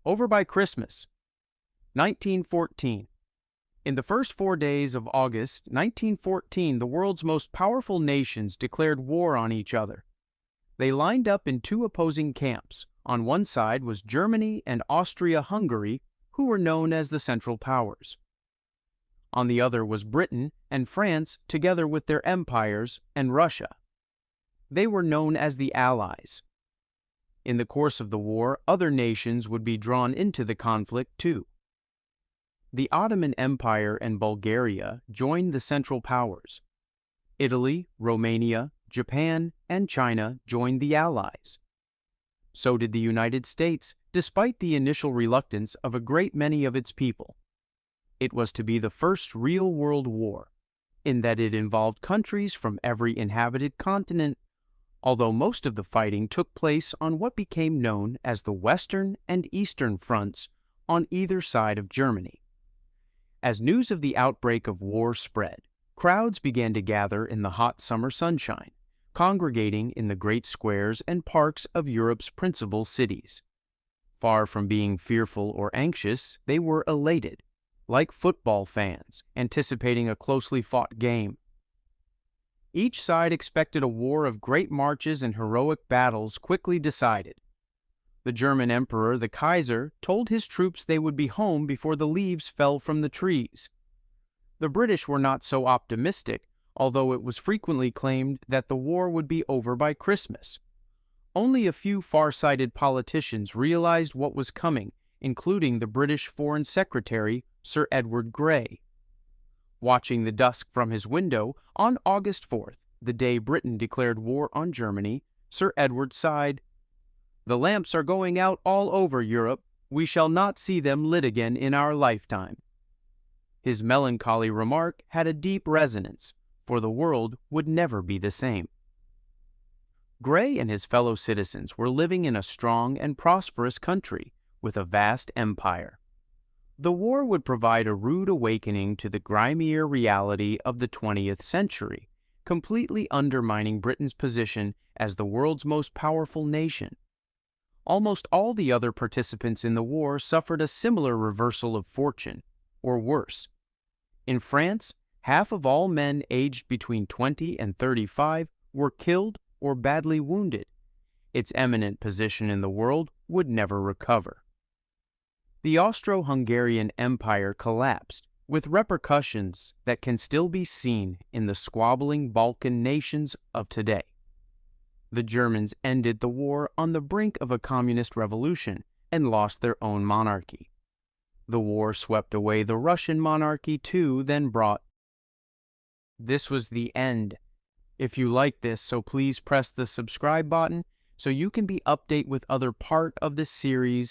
Over by Christmas, 1914. In the first 4 days of August 1914, the world's most powerful nations declared war on each other. They lined up in two opposing camps. On one side was Germany and Austria-Hungary, who were known as the Central Powers. On the other was Britain and France, together with their empires, and Russia. They were known as the Allies. In the course of the war, other nations would be drawn into the conflict too. The Ottoman Empire and Bulgaria joined the Central Powers. Italy, Romania, Japan, and China joined the Allies. So did the United States, despite the initial reluctance of a great many of its people. It was to be the first real world war, in that it involved countries from every inhabited continent, although most of the fighting took place on what became known as the Western and Eastern fronts on either side of Germany. As news of the outbreak of war spread, crowds began to gather in the hot summer sunshine, congregating in the great squares and parks of Europe's principal cities. Far from being fearful or anxious, they were elated, like football fans anticipating a closely fought game. Each side expected a war of great marches and heroic battles quickly decided. The German Emperor, the Kaiser, told his troops they would be home before the leaves fell from the trees. The British were not so optimistic, although it was frequently claimed that the war would be over by Christmas. Only a few far-sighted politicians realized what was coming, including the British Foreign Secretary, Sir Edward Grey. Watching the dusk from his window, on August 4th, the day Britain declared war on Germany, Sir Edward sighed, "The lamps are going out all over Europe. We shall not see them lit again in our lifetime." His melancholy remark had a deep resonance, for the world would never be the same. Grey and his fellow citizens were living in a strong and prosperous country with a vast empire. The war would provide a rude awakening to the grimier reality of the 20th century, completely undermining Britain's position as the world's most powerful nation. Almost all the other participants in the war suffered a similar reversal of fortune, or worse. In France, half of all men aged between 20 and 35 were killed or badly wounded. Its eminent position in the world would never recover. The Austro-Hungarian Empire collapsed, with repercussions that can still be seen in the squabbling Balkan nations of today. The Germans ended the war on the brink of a communist revolution and lost their own monarchy. The war swept away the Russian monarchy too, then brought. This was the end. If you like this, so please press the subscribe button so you can be updated with other part of this series